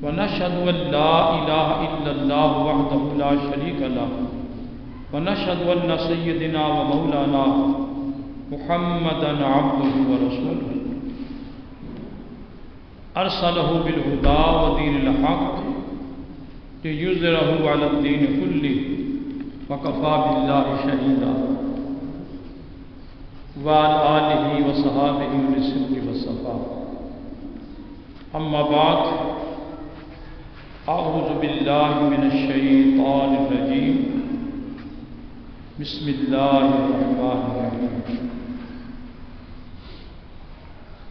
ونشهد أن لا إله إلا الله وحده لا شريك له ونشهد أن سيدنا ومولانا محمدا عبده ورسوله أرسله بالهدى ودين الحق ليظهره على الدين كله وكفى بالله شهيدا وعلى آله وصحابه بالصدق والصفاء أما بعد أعوذ بالله من الشيطان الرجيم بسم الله الرحمن الرحيم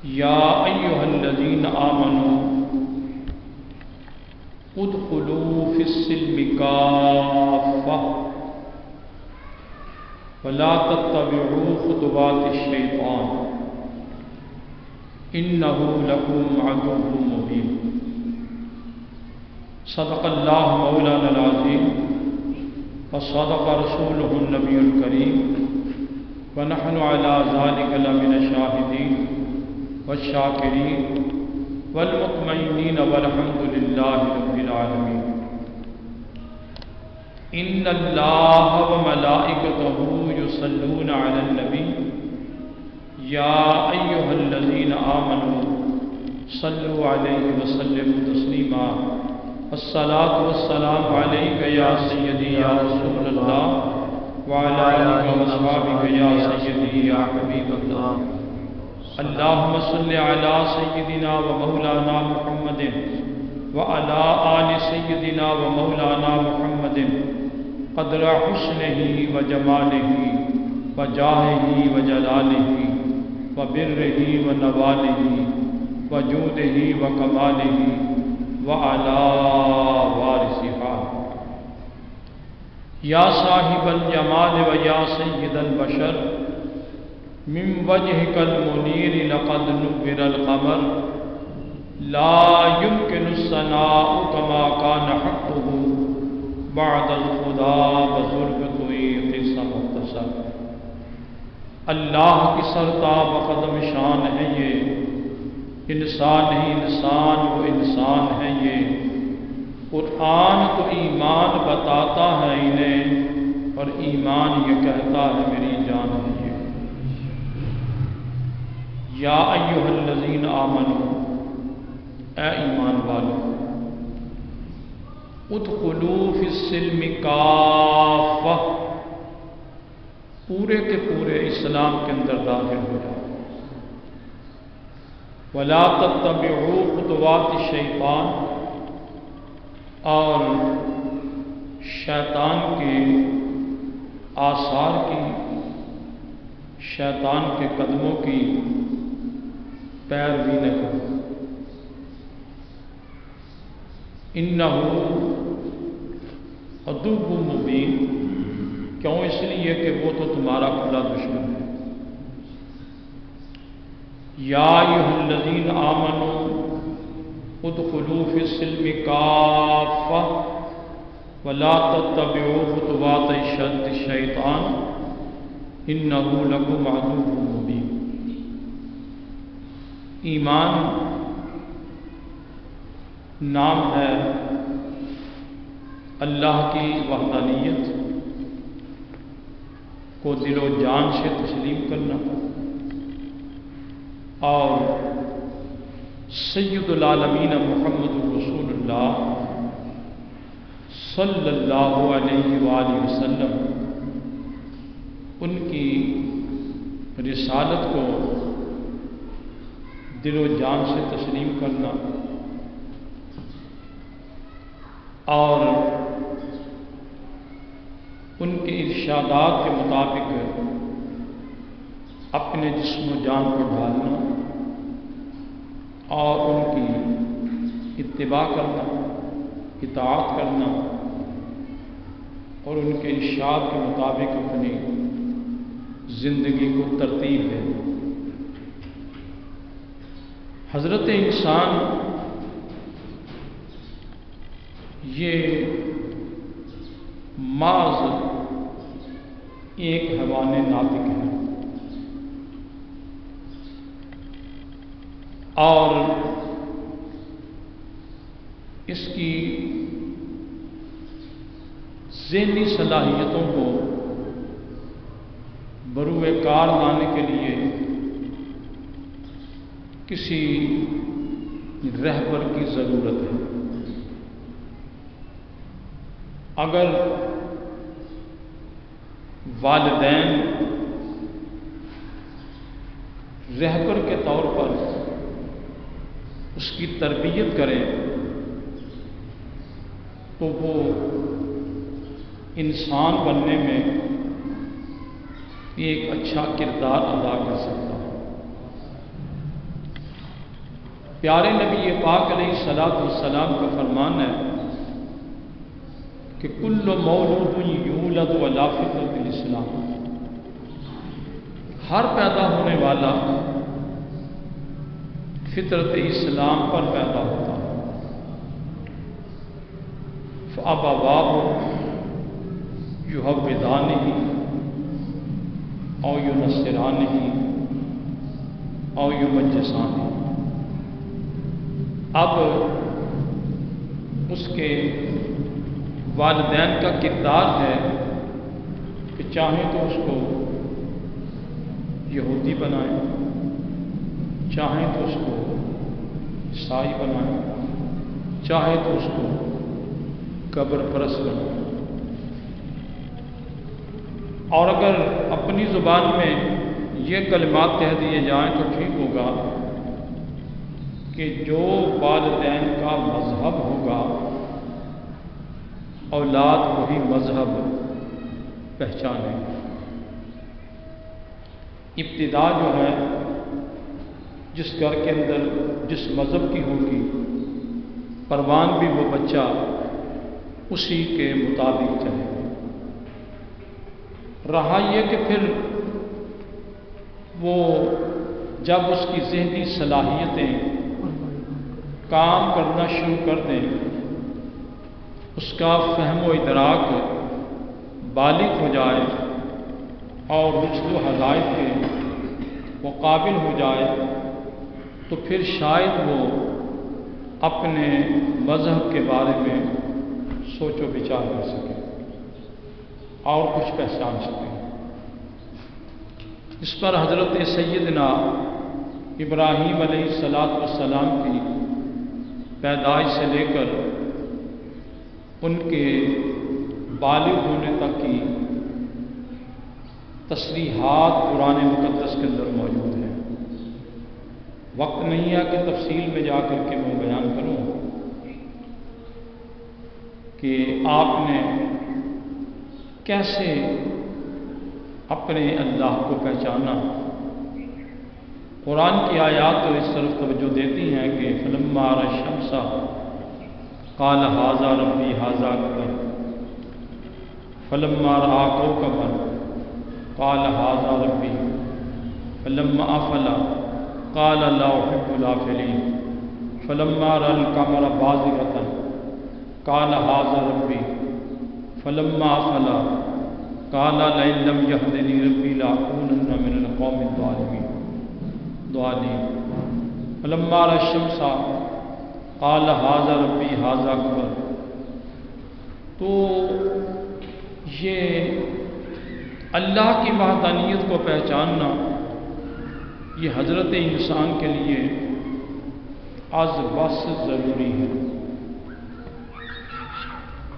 يا أيها الذين آمنوا ادخلوا في السلم كافة ولا تتبعوا خطوات الشيطان إنه لكم عدو مبين صدق الله مولانا العظيم وصدق رسوله النبي الكريم ونحن على ذلك لمن الشاهدين والشاكرين والمطمئنين والحمد لله رب العالمين إن الله وملائكته يصلون على النبي يا أيها الذين آمنوا صلوا عليه وسلموا تسليما الصلاة والسلام عليك يا سيدي يا رسول الله وعلى آلك وأصحابك يا سيدي يا حبيب الله اللهم صل على سيدنا ومولانا محمد وعلى آل سيدنا ومولانا محمد قدر حسنه وجماله وجاهه وجلاله وبره ونواله وجوده وكماله وعلى وارثها يا صاحب الجمال ويا سيد البشر من وجهك المنير لقد نور القمر لا يمكن الثناء كما كان حقه بعد الخدا بزرگتوئی قصہ مختصر اللہ کی سرتاب قدم شان ہے یہ انسان ہی انسان وہ انسان ہے یہ قرآن تو ایمان بتاتا ہے انہیں اور ایمان یہ کہتا ہے میری جان ہے یہ یا ایھا الذین آمنوا اے ایمان والو ادخلوا فی السلم کافہ پورے کے پورے اسلام کے اندر داخل ہو جاؤ ولا تتبعوا خطوات الشیطان اور شیطان کے آثار کی شیطان کے قدموں کی پیروی نہ کرو انہ عدو مبین کیوں اس لیے کہ وہ تو تمہارا کھلا دشمن ہے یا ایھا الذین آمنوا ادخلوا فی السلم کافہ ولا تتبعوا خطوات الشیطان انہ لکم عدو مبین ایمان نام ہے اللہ کی وحدانیت کو دل و جان سے تسلیم کرنا اور سید العالمین محمد رسول اللہ صلی اللہ علیہ وآلہ وسلم ان کی رسالت کو دل و جان سے تسلیم کرنا اور ان کے ارشادات کے مطابق اپنے جسم و جان کو ڈھالنا اور ان کی اتباع کرنا اطاعت کرنا اور ان کے ارشاد کے مطابق اپنی زندگی کو ترتیب دینا حضرت انسان یہ محض ایک حیوان ناطق ہے اور اس کی ذہنی صلاحیتوں کو بروئے کار لانے کے لیے کسی رہبر کی ضرورت ہے۔ اگر والدین رہبر کے طور پر اس کی تربیت کریں تو وہ انسان بننے میں ایک اچھا کردار ادا کر سکتا ہے۔ پیارے نبی پاک علیہ الصلوۃ والسلام کا فرمان ہے کہ کل مولود یولد علی فطرۃ الاسلام، ہر پیدا ہونے والا فطرت اسلام پر پیدا ہوتا ہے۔ فأبواه یحودانہ او ینصرانہ او یمجسانہ۔ اب اس کے والدین کا کردار ہے کہ چاہیں تو اس کو یہودی بنائیں، چاہیں تو اس کو عیسائی بنائیں، چاہے تو اس کو قبر پرست بنائیں۔ اور اگر اپنی زبان میں یہ کلمات کہہ دیے جائیں تو ٹھیک ہوگا کہ جو والدین کا مذہب ہوگا اولاد وہی مذہب پہچانے۔ ابتدا جو ہے جس گھر کے اندر جس مذہب کی ہوگی پروان بھی وہ بچہ اسی کے مطابق چلے۔ رہا یہ کہ پھر وہ جب اس کی ذہنی صلاحیتیں کام کرنا شروع کر دیں، اس کا فہم و ادراک بالغ ہو جائے اور رشد و ہدایت کے وہ قابل ہو جائے تو پھر شاید وہ اپنے مذہب کے بارے میں سوچ و بچار کر سکے اور کچھ پہچان سکے۔ اس پر حضرت سیدنا ابراہیم علیہ السلام کی پیدائش سے لے کر ان کے بالغ ہونے تک کی تصریحات قرآن مقدس کے اندر موجود ہیں۔ وقت نہیں ہے کہ تفصیل میں جا کر کے میں بیان کروں کہ آپ نے کیسے اپنے اللہ کو پہچانا۔ قرآن کی آیات تو اس طرف توجہ دیتی ہیں کہ فلما رأى الشمس قال هذا ربي هذا أكبر فلما رأى كوكبا قال هذا ربي فلما أفل قال لا أحب الآفلين فلما رأى القمر بازغا قال هذا ربي فلما أفل قال لئن لم يهدني ربي لأكونن من القوم الظالمين۔ فلما رأى الشمس قال هذا ربي هذا أكبر۔ تو یہ اللہ کی وحدانیت کو پہچاننا یہ حضرت انسان کے لیے از بس ضروری ہے،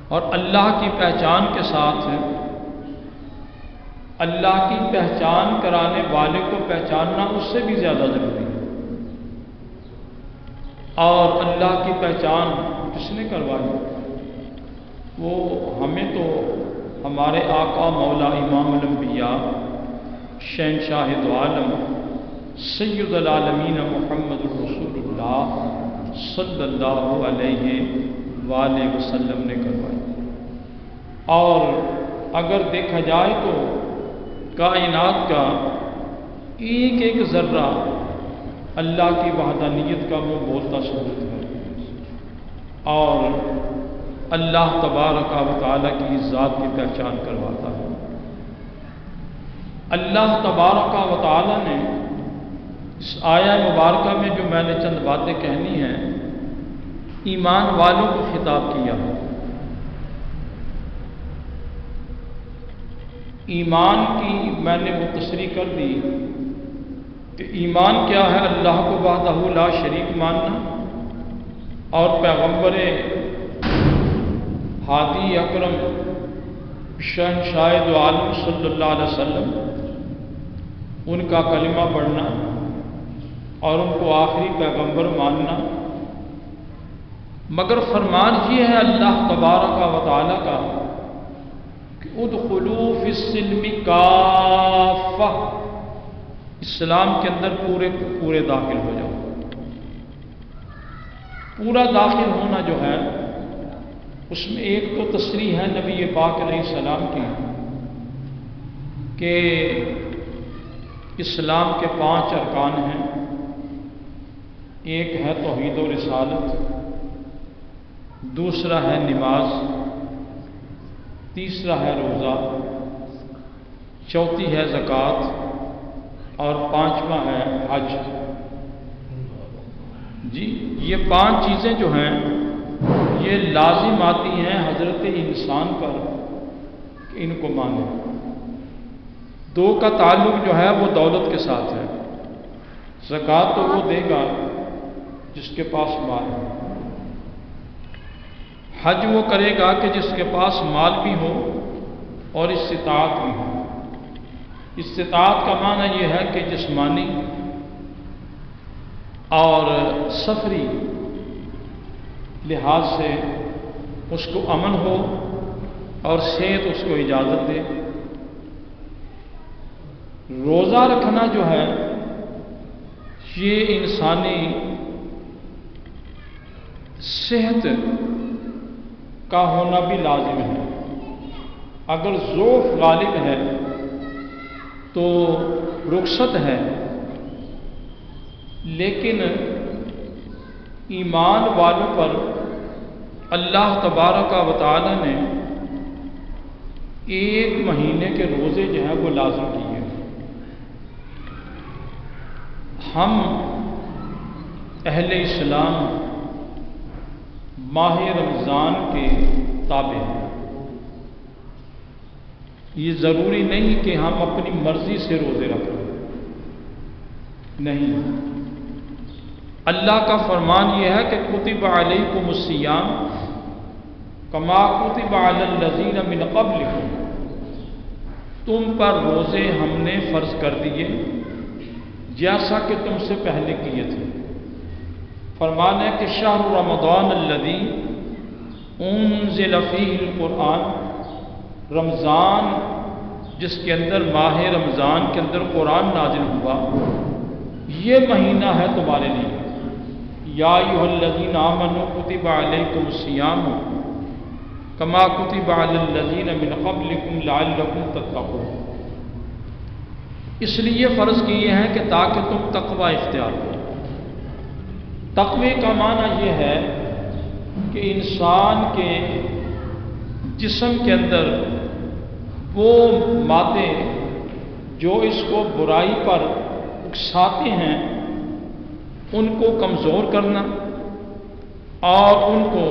اور اللہ کی پہچان کے ساتھ اللہ کی پہچان کرانے والے کو پہچاننا اس سے بھی زیادہ ضروری ہے۔ اور اللہ کی پہچان کس نے کروائی؟ وہ ہمیں تو ہمارے آقا مولا امام الانبیاء شہنشاہ دو عالم سید العالمین محمد رسول اللہ صلی اللہ علیہ وآلہ وسلم نے کروائی۔ اور اگر دیکھا جائے تو کائنات کا ایک ایک ذرہ اللہ کی وحدانیت کا وہ بولتا ثبوت ہے، اور اللہ تبارک و تعالیٰ کی ذات کی پہچان کرواتا ہے۔ اللہ تبارک و تعالیٰ نے اس آیہ مبارکہ میں جو میں نے چند باتیں کہنی ہیں ایمان والوں کو خطاب کیا۔ ایمان کی میں نے وہ تصریح کر دی کہ ایمان کیا ہے؟ اللہ کو وحدہ لا شریک ماننا اور پیغمبر ہادی اکرم شہنشاہ دو عالم صلی اللہ علیہ وسلم ان کا کلمہ پڑھنا اور ان کو آخری پیغمبر ماننا۔ مگر فرمان یہ ہے اللہ تبارک و تعالیٰ کا کہ ادخلوا فی السلم کافہ، اسلام کے اندر پورے داخل ہو جاؤ۔ پورا داخل ہونا جو ہے اس میں ایک تو تصریح ہے نبی پاک علیہ السلام کی کہ اسلام کے 5 ارکان ہیں۔ ایک ہے توحید و رسالت، دوسرا ہے نماز، تیسرا ہے روزہ، چوتھی ہے زکوٰۃ اور 5واں ہے حج۔ جی یہ 5 چیزیں جو ہیں یہ لازم آتی ہیں حضرت انسان پر کہ ان کو مانے۔ 2 کا تعلق جو ہے وہ دولت کے ساتھ ہے۔ زکوٰۃ تو وہ دے گا جس کے پاس مال ہے، حج وہ کرے گا کہ جس کے پاس مال بھی ہو اور استطاعت بھی ہو۔ استطاعت کا معنی یہ ہے کہ جسمانی اور سفری لحاظ سے اس کو امن ہو اور صحت اس کو اجازت دے۔ روزہ رکھنا جو ہے یہ انسانی صحت کا ہونا بھی لازم ہے۔ اگر ضعف غالب ہے تو رخصت ہے، لیکن ایمان والوں پر اللہ تبارک و تعالی نے 1 مہینے کے روزے جو ہیں وہ لازم کیے۔ ہم اہل اسلام ماہ رمضان کے تابع ہیں۔ یہ ضروری نہیں کہ ہم اپنی مرضی سے روزے رکھیں، نہیں۔ اللہ کا فرمان یہ ہے کہ کتب علیکم الصیام کما کتب علی الذین من قبلکم، تم پر روزے ہم نے فرض کر دیے جیسا کہ تم سے پہلے کیے تھے۔ فرمان ہے کہ شہر رمضان الذی انزل فیہ القرآن، رمضان جس کے اندر ماہ رمضان کے اندر قرآن نازل ہوا، یہ مہینہ ہے تمہارے لیے۔ یا ایھا الذین آمنوا کتب علیکم الصیام کما کتب علی الذین من قبلکم لعلکم تتقون، اس لیے فرض کیے ہیں کہ تاکہ تم تقوی اختیار کرو۔ تقوی کا معنی یہ ہے کہ انسان کے جسم کے اندر وہ مادے جو اس کو برائی پر اکساتے ہیں ان کو کمزور کرنا اور ان کو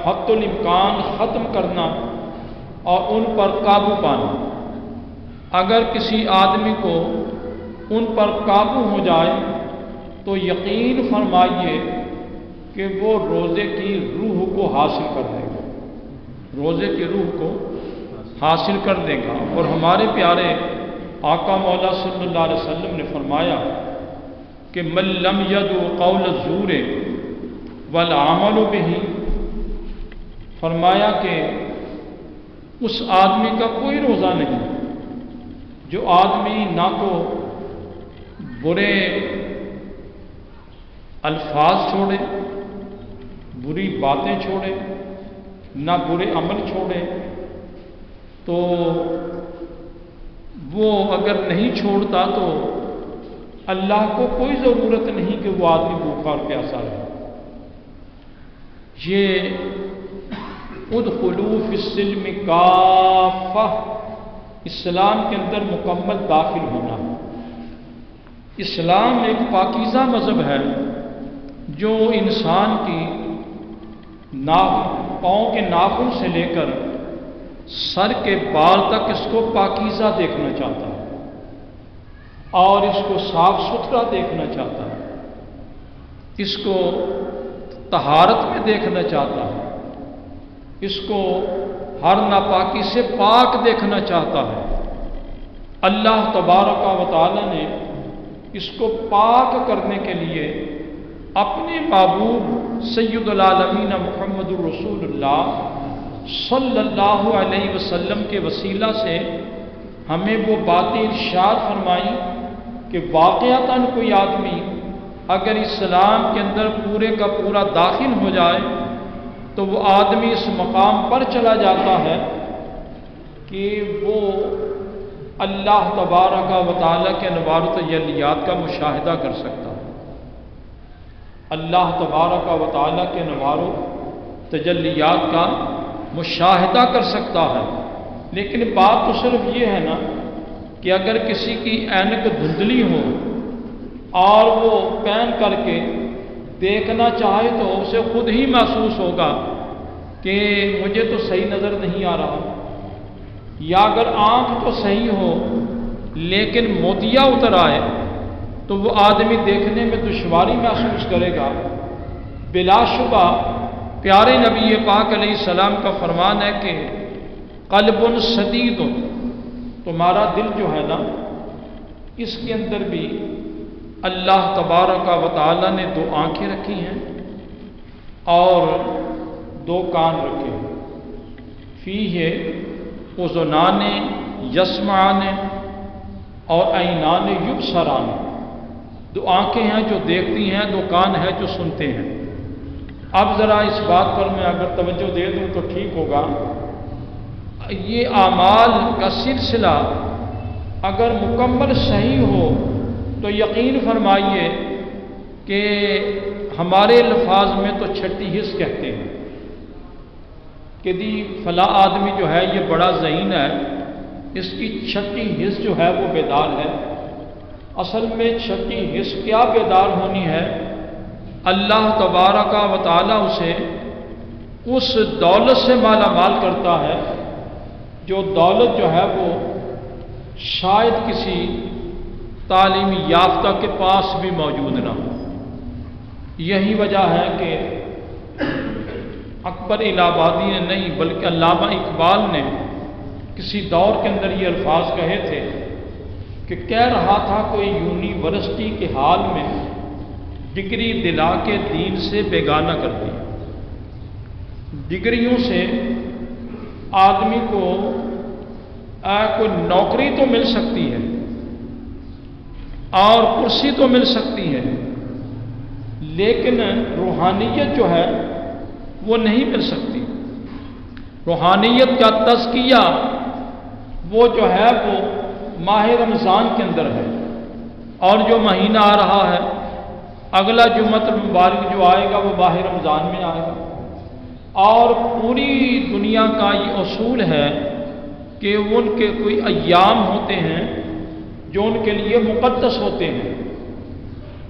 حد الامکان ختم کرنا اور ان پر قابو پانا۔ اگر کسی آدمی کو ان پر قابو ہو جائے تو یقین فرمائیے کہ وہ روزے کی روح کو حاصل کر دے گا، روزے کی روح کو حاصل کر دے گا۔ اور ہمارے پیارے آقا مولا صلی اللہ علیہ وسلم نے فرمایا کہ من لم یدع قول الزور والعمل بہ، فرمایا کہ اس آدمی کا کوئی روزہ نہیں جو آدمی نہ تو برے الفاظ چھوڑے، بری باتیں چھوڑے، نہ برے عمل چھوڑے، تو وہ اگر نہیں چھوڑتا تو اللہ کو کوئی ضرورت نہیں کہ وہ آدمی بھوکا اور پیاسا رہے۔ یہ ادخلوا فی السلم کافہ، اسلام کے اندر مکمل داخل ہونا۔ اسلام ایک پاکیزہ مذہب ہے جو انسان کی پاؤں کے ناخن سے لے کر سر کے بال تک اس کو پاکیزہ دیکھنا چاہتا ہے اور اس کو صاف ستھرا دیکھنا چاہتا ہے، اس کو طہارت میں دیکھنا چاہتا ہے، اس کو ہر ناپاکی سے پاک دیکھنا چاہتا ہے۔ اللہ تبارک و تعالی نے اس کو پاک کرنے کے لیے اپنے محبوب سید العالمین محمد الرسول اللہ صلی اللہ علیہ وسلم کے وسیلہ سے ہمیں وہ باتیں ارشاد فرمائیں کہ واقعتاً کوئی آدمی اگر اسلام کے اندر پورے کا پورا داخل ہو جائے تو وہ آدمی اس مقام پر چلا جاتا ہے کہ وہ اللہ تبارک و تعالیٰ کے انوار و تجلیات کا مشاہدہ کر سکتا ہے، اللہ تبارک و تعالیٰ کے انوار و تجلیات کا مشاہدہ کر سکتا ہے۔ لیکن بات تو صرف یہ ہے نا کہ اگر کسی کی عینک دھندلی ہو اور وہ پہن کر کے دیکھنا چاہے تو اسے خود ہی محسوس ہوگا کہ مجھے تو صحیح نظر نہیں آ رہا، یا اگر آنکھ تو صحیح ہو لیکن موتیا اتر آئے تو وہ آدمی دیکھنے میں دشواری محسوس کرے گا۔ بلا شبہ پیارے نبی پاک علیہ السلام کا فرمان ہے کہ قلب سدید، تمہارا دل جو ہے نا اس کے اندر بھی اللہ تبارک و تعالی نے 2 آنکھیں رکھی ہیں اور 2 کان رکھے ہیں، فیہ اذنان یسمعان اور عینان یبصران، 2 آنکھیں ہیں جو دیکھتی ہیں، 2 کان ہیں جو سنتے ہیں۔ اب ذرا اس بات پر میں اگر توجہ دے دوں تو ٹھیک ہوگا، یہ اعمال کا سلسلہ اگر مکمل صحیح ہو تو یقین فرمائیے کہ ہمارے الفاظ میں تو 6ٹھی حس کہتے ہیں کہ دی فلاں آدمی جو ہے یہ بڑا ذہین ہے، اس کی 6ٹھی حس جو ہے وہ بیدار ہے۔ اصل میں 6ٹھی حس کیا بیدار ہونی ہے؟ اللہ تبارک و تعالی اسے اس دولت سے مالا مال کرتا ہے جو دولت جو ہے وہ شاید کسی تعلیم یافتہ کے پاس بھی موجود نہ ہو۔ یہی وجہ ہے کہ اکبر الہ آبادی نے نہیں بلکہ علامہ اقبال نے کسی دور کے اندر یہ الفاظ کہے تھے کہ کہہ رہا تھا کوئی یونیورسٹی کے حال میں ڈگری دلا کے دین سے بیگانہ کر دی۔ ڈگریوں سے آدمی کو کوئی نوکری تو مل سکتی ہے اور کرسی تو مل سکتی ہے، لیکن روحانیت جو ہے وہ نہیں مل سکتی۔ روحانیت کا تزکیہ وہ جو ہے وہ ماہ رمضان کے اندر ہے، اور جو مہینہ آ رہا ہے اگلا جمعۃ المبارک جو آئے گا وہ ماہ رمضان میں آئے گا، اور پوری دنیا کا یہ اصول ہے کہ ان کے کوئی ایام ہوتے ہیں جو ان کے لیے مقدس ہوتے ہیں۔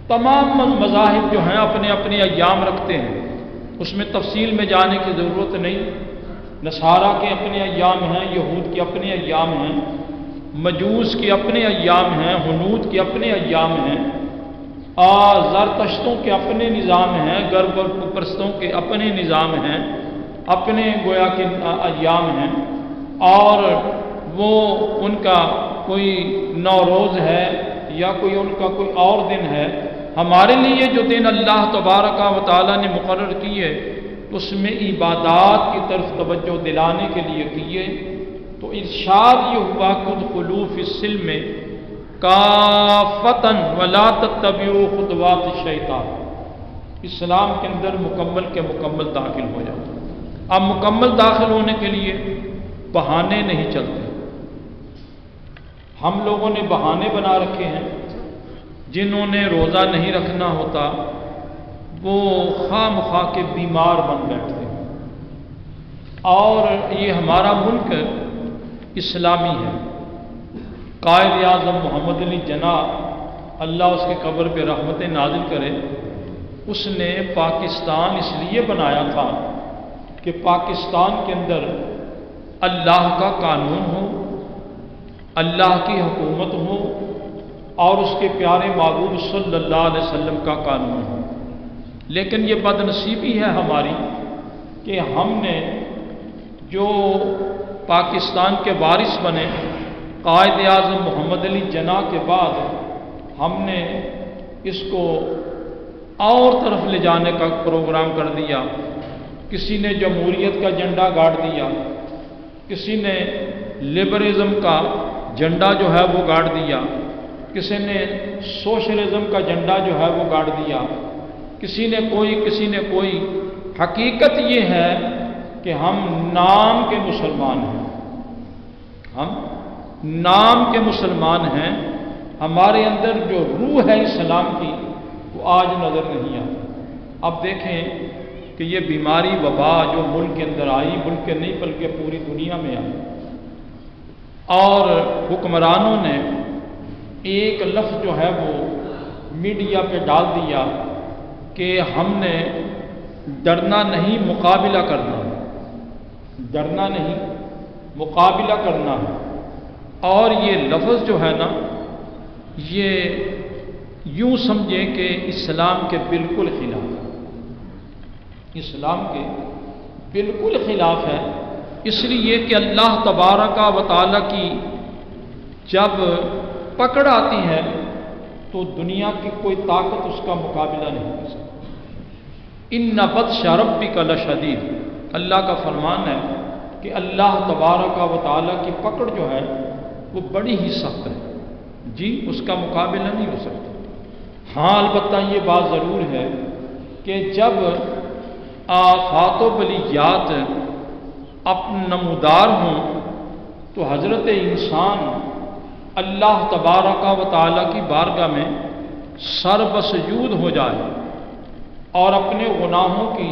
تمام مذاہب جو ہیں اپنے اپنے ایام رکھتے ہیں، اس میں تفصیل میں جانے کی ضرورت نہیں۔ نصارہ کے اپنے ایام ہیں، یہود کے اپنے ایام ہیں، مجوس کے اپنے ایام ہیں، ہنود کے اپنے ایام ہیں، زرتشتوں کے اپنے نظام ہیں، گرب اور پرستوں کے اپنے نظام ہیں، اپنے گویا کے ایام ہیں، اور وہ ان کا کوئی نوروز ہے یا کوئی ان کا کوئی اور دن ہے۔ ہمارے لیے جو دن اللہ تبارک و تعالی نے مقرر کیے اس میں عبادات کی طرف توجہ دلانے کے لیے کیے، تو ارشاد یہ ہوا ادخلوا فی السلم کافۃ ولا تتبعوا خطوات الشیطان، اسلام کے اندر مکمل کے مکمل داخل ہو جاؤ۔ اب مکمل داخل ہونے کے لیے بہانے نہیں چلتے۔ ہم لوگوں نے بہانے بنا رکھے ہیں، جنہوں نے روزہ نہیں رکھنا ہوتا وہ خواہ مخواہ کے بیمار بن بیٹھتے ہیں، اور یہ ہمارا ملک اسلامی ہے۔ قائد اعظم محمد علی جناح اللہ اس کے قبر پہ رحمتیں نازل کرے، اس نے پاکستان اس لیے بنایا تھا کہ پاکستان کے اندر اللہ کا قانون ہو، اللہ کی حکومت ہو اور اس کے پیارے محبوب صلی اللہ علیہ وسلم کا قانون ہو۔ لیکن یہ بد نصیبی ہے ہماری کہ ہم نے جو پاکستان کے وارث بنے قائد اعظم محمد علی جناح کے بعد ہم نے اس کو اور طرف لے جانے کا پروگرام کر دیا۔ کسی نے جمہوریت کا جھنڈا گاڑ دیا، کسی نے لبرلزم کا جھنڈا جو ہے وہ گاڑ دیا، کسی نے سوشلزم کا جھنڈا جو ہے وہ گاڑ دیا، کسی نے کوئی۔ حقیقت یہ ہے کہ ہم نام کے مسلمان ہیں، ہم نام کے مسلمان ہیں، ہمارے اندر جو روح ہے اسلام کی وہ آج نظر نہیں آتی۔ اب دیکھیں کہ یہ بیماری وبا جو ملک کے اندر آئی، ملک کے نہیں بلکہ پوری دنیا میں آئی، اور حکمرانوں نے ایک لفظ جو ہے وہ میڈیا پہ ڈال دیا کہ ہم نے ڈرنا نہیں مقابلہ کرنا ہے، ڈرنا نہیں مقابلہ کرنا ہے۔ اور یہ لفظ جو ہے نا، یہ یوں سمجھیں کہ اسلام کے بالکل خلاف ہے، اسلام کے بالکل خلاف ہے۔ اس لیے کہ اللہ تبارک و تعالیٰ کی جب پکڑ آتی ہے تو دنیا کی کوئی طاقت اس کا مقابلہ نہیں کر سکتی۔ ان بطش ربک لشدید، اللہ کا فرمان ہے کہ اللہ تبارک و تعالیٰ کی پکڑ جو ہے وہ بڑی ہی سخت ہے، جی اس کا مقابلہ نہیں ہو سکتا۔ ہاں البتہ یہ بات ضرور ہے کہ جب آفات و بلیات نمودار ہوں تو حضرت انسان اللہ تبارک و تعالیٰ کی بارگاہ میں سر بسجود ہو جائے اور اپنے گناہوں کی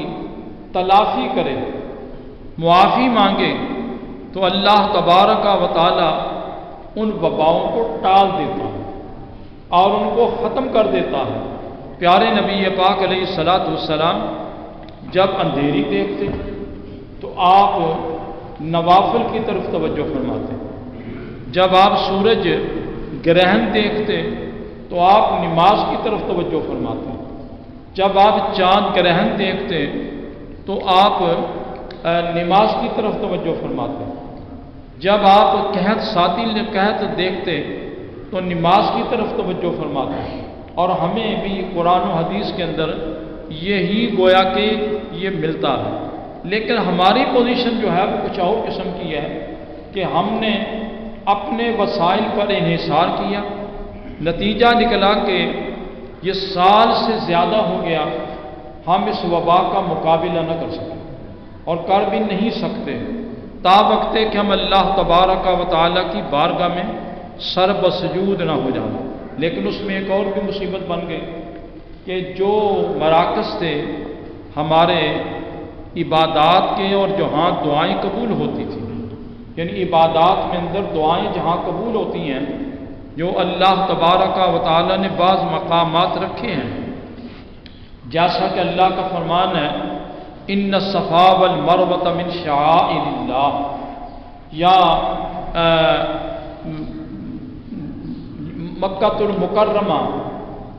تلافی کرے، معافی مانگے، تو اللہ تبارک و تعالیٰ ان وباؤں کو ٹال دیتا ہے اور ان کو ختم کر دیتا ہے۔ پیارے نبی پاک علیہ الصلاۃ والسلام جب اندھیری دیکھتے تو آپ نوافل کی طرف توجہ فرماتے، جب آپ سورج گرہن دیکھتے تو آپ نماز کی طرف توجہ فرماتے، جب آپ چاند گرہن دیکھتے تو آپ نماز کی طرف توجہ فرماتے، جب آپ قحط دیکھتے تو نماز کی طرف توجہ فرماتے۔ اور ہمیں بھی قرآن و حدیث کے اندر یہی گویا کہ یہ ملتا ہے، لیکن ہماری پوزیشن جو ہے وہ کچھ اور قسم کی ہے کہ ہم نے اپنے وسائل پر انحصار کیا، نتیجہ نکلا کہ یہ سال سے زیادہ ہو گیا ہم اس وبا کا مقابلہ نہ کر سکیں اور کر بھی نہیں سکتے، تا وقت کہ ہم اللہ تبارک و تعالیٰ کی بارگاہ میں سر بسجود نہ ہو جانا۔ لیکن اس میں ایک اور بھی مصیبت بن گئی کہ جو مراکز تھے ہمارے عبادات کے اور جہاں دعائیں قبول ہوتی تھیں، یعنی عبادات میں اندر دعائیں جہاں قبول ہوتی ہیں، جو اللہ تبارک و تعالیٰ نے بعض مقامات رکھے ہیں، جیسا کہ اللہ کا فرمان ہے ان الصفا والمروۃ من شعائر اللہ، یا مکۃ المکرمہ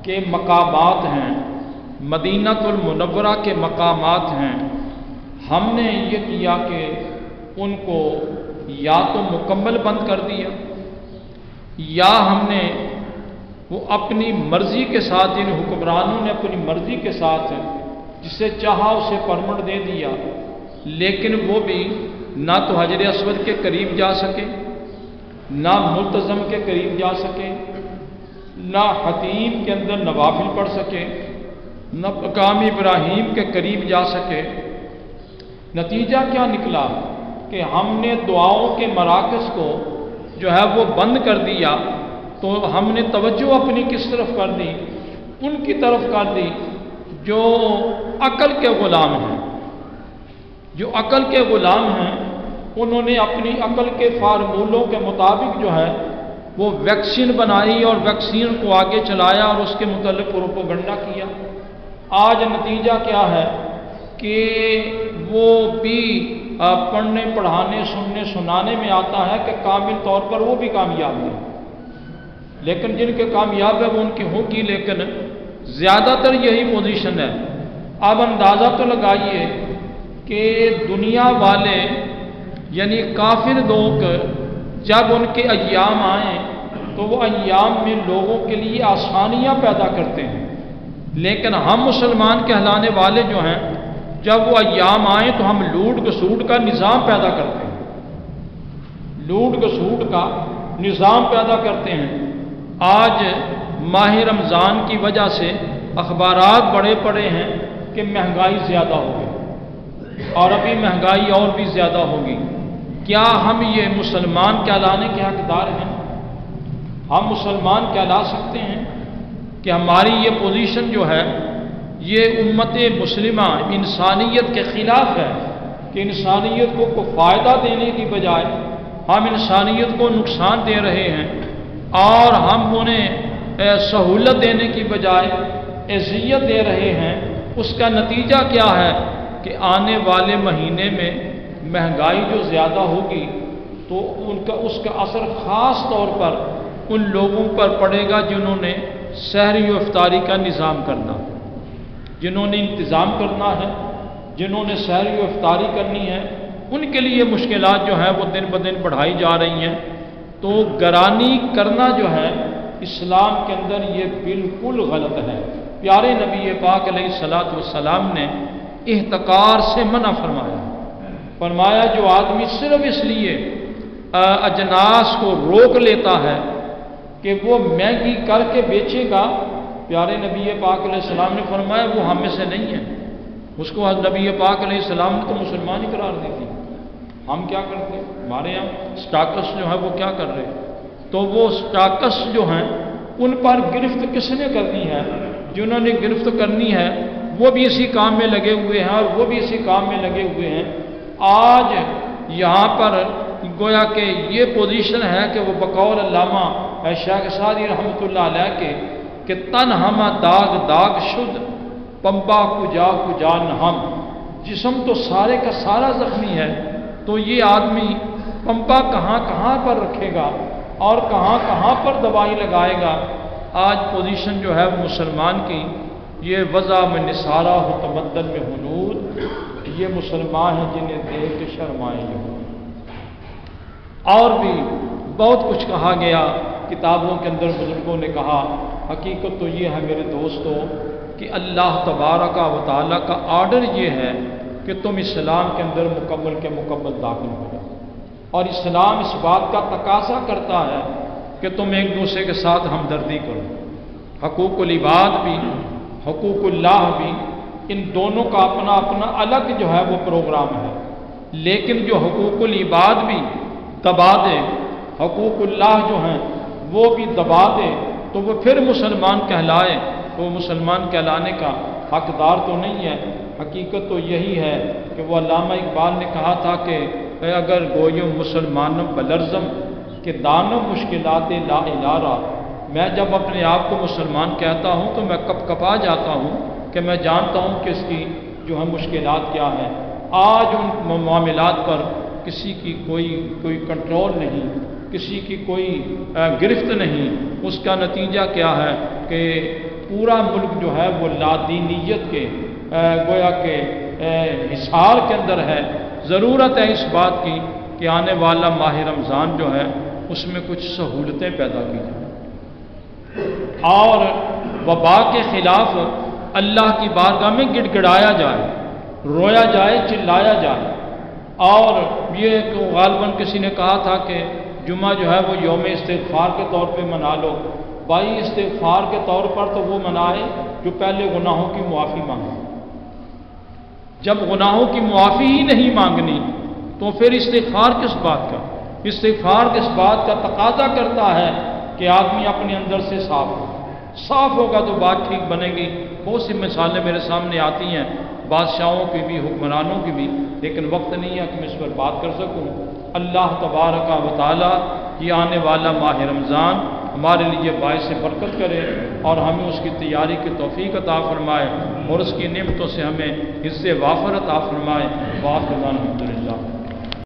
کے مقامات ہیں، مدینہ المنورہ کے مقامات ہیں، ہم نے یہ کیا کہ ان کو یا تو مکمل بند کر دیا یا ہم نے وہ اپنی مرضی کے ساتھ، جن حکمرانوں نے اپنی مرضی کے ساتھ جسے چاہا اسے پرمٹ دے دیا، لیکن وہ بھی نہ تو حجر اسود کے قریب جا سکے، نہ ملتزم کے قریب جا سکے، نہ حتیم کے اندر نوافل پڑھ سکے، نہ مقام ابراہیم کے قریب جا سکے۔ نتیجہ کیا نکلا کہ ہم نے دعاؤں کے مراکز کو جو ہے وہ بند کر دیا، تو ہم نے توجہ اپنی کس طرف کر دی؟ ان کی طرف کر دی جو عقل کے غلام ہیں، جو عقل کے غلام ہیں، انہوں نے اپنی عقل کے فارمولوں کے مطابق جو ہے وہ ویکسین بنائی اور ویکسین کو آگے چلایا اور اس کے متعلق پروپیگنڈا کیا۔ آج نتیجہ کیا ہے کہ وہ بھی پڑھنے پڑھانے سننے سنانے میں آتا ہے کہ کامل طور پر وہ بھی کامیاب نہیں، لیکن جن کے کامیاب ہے وہ ان کی ہوگی، لیکن زیادہ تر یہی پوزیشن ہے۔ اب اندازہ تو لگائیے کہ دنیا والے یعنی کافر لوگ جب ان کے ایام آئیں تو وہ ایام میں لوگوں کے لیے آسانیاں پیدا کرتے ہیں، لیکن ہم مسلمان کہلانے والے جو ہیں جب وہ ایام آئیں تو ہم لوٹ گسوٹ کا نظام پیدا کرتے ہیں، لوٹ گسوٹ کا نظام پیدا کرتے ہیں۔ آج ماہ رمضان کی وجہ سے اخبارات بڑے پڑے ہیں کہ مہنگائی زیادہ ہوگی اور ابھی مہنگائی اور بھی زیادہ ہوگی۔ کیا ہم یہ مسلمان کہلانے کے حقدار ہیں؟ ہم مسلمان کہلا سکتے ہیں کہ ہماری یہ پوزیشن جو ہے یہ امت مسلمہ انسانیت کے خلاف ہے کہ انسانیت کو فائدہ دینے کی بجائے ہم انسانیت کو نقصان دے رہے ہیں، اور ہم انہیں سہولت دینے کی بجائے اذیت دے رہے ہیں۔ اس کا نتیجہ کیا ہے کہ آنے والے مہینے میں مہنگائی جو زیادہ ہوگی تو اس کا اثر خاص طور پر ان لوگوں پر پڑے گا جنہوں نے سحری و افطاری کا نظام کرنا، جنہوں نے انتظام کرنا ہے، جنہوں نے سحری و افطاری کرنی ہے، ان کے لیے مشکلات جو ہیں وہ دن بدن بڑھائی جا رہی ہیں۔ تو گرانی کرنا جو ہے اسلام کے اندر یہ بالکل غلط ہے۔ پیارے نبی پاک علیہ الصلوۃ والسلام نے احتکار سے منع فرمایا جو آدمی صرف اس لیے اجناس کو روک لیتا ہے کہ وہ مہنگی کر کے بیچے گا، پیارے نبی پاک علیہ السلام نے فرمایا وہ ہم میں سے نہیں ہے۔ اس کو نبی پاک علیہ السلام نے تو مسلمان ہی قرار دی تھی۔ ہم کیا کرتے ہیں؟ ہمارے یہاں سٹاکس جو ہے وہ کیا کر رہے ہیں؟ تو وہ سٹاکس جو ہیں ان پر گرفت کس نے کرنی ہے؟ جنہوں نے گرفت کرنی ہے وہ بھی اسی کام میں لگے ہوئے ہیں اور وہ بھی اسی کام میں لگے ہوئے ہیں۔ آج یہاں پر گویا کہ یہ پوزیشن ہے کہ وہ بقول علامہ شیخ سعدی رحمۃ اللہ علیہ کے کہ تن ہمہ داغ داغ شد پمپا کجا کجا نہم، جسم تو سارے کا سارا زخمی ہے، تو یہ آدمی پمپا کہاں کہاں پر رکھے گا اور کہاں کہاں پر دوائی لگائے گا۔ آج پوزیشن جو ہے مسلمان کی یہ وضع میں نثارہ ہو تمدن میں ہنود، یہ مسلمان ہیں جنہیں دیکھ کے شرمائیں جو۔ اور بھی بہت کچھ کہا گیا کتابوں کے اندر، بزرگوں نے کہا حقیقت تو یہ ہے میرے دوستو کہ اللہ تبارک و تعالیٰ کا آرڈر یہ ہے کہ تم اسلام کے اندر مکمل کے مکمل داخل ہو جاؤ، اور اسلام اس بات کا تقاضا کرتا ہے کہ تم ایک دوسرے کے ساتھ ہمدردی کرو۔ حقوق العباد بھی حقوق اللہ بھی، ان دونوں کا اپنا اپنا الگ جو ہے وہ پروگرام ہے، لیکن جو حقوق العباد بھی دبا دے، حقوق اللہ جو ہیں وہ بھی دبا دے، تو وہ پھر مسلمان کہلائے، تو مسلمان کہلانے کا حقدار تو نہیں ہے۔ حقیقت تو یہی ہے کہ وہ علامہ اقبال نے کہا تھا کہ اگر گویم مسلمانم بلرزم کہ دانم مشکلات لا الارا، میں جب اپنے آپ کو مسلمان کہتا ہوں تو میں کپ کپا جاتا ہوں کہ میں جانتا ہوں کہ اس کی جو ہے مشکلات کیا ہے۔ آج ان معاملات پر کسی کی کوئی کنٹرول نہیں، کسی کی کوئی گرفت نہیں۔ اس کا نتیجہ کیا ہے کہ پورا ملک جو ہے وہ لادینیت کے گویا کہ حصار کے اندر ہے۔ ضرورت ہے اس بات کی کہ آنے والا ماہ رمضان جو ہے اس میں کچھ سہولتیں پیدا کی جائیں اور وبا کے خلاف اللہ کی بارگاہ میں گڑ گڑایا جائے، رویا جائے، چلایا جائے۔ اور یہ غالباً کسی نے کہا تھا کہ جمعہ جو ہے وہ یوم استغفار کے طور پہ منا لو۔ بھائی استغفار کے طور پر تو وہ منائے جو پہلے گناہوں کی معافی مانگے۔ جب گناہوں کی معافی ہی نہیں مانگنی تو پھر استغفار کس بات کا؟ استغفار کس بات کا تقاضا کرتا ہے کہ آدمی اپنے اندر سے صاف ہوگا تو بات ٹھیک بنے گی۔ بہت سی مثالیں میرے سامنے آتی ہیں، بادشاہوں کی بھی، حکمرانوں کی بھی، لیکن وقت نہیں ہے کہ میں اس پر بات کر سکوں۔ اللہ تبارک و تعالی یہ آنے والا ماہ رمضان ہمارے لیے باعث برکت کرے اور ہمیں اس کی تیاری کی توفیق عطا فرمائے اور اس کی نعمتوں سے ہمیں حصے وافر عطا فرمائے۔ واخر دعوانا الحمدللہ۔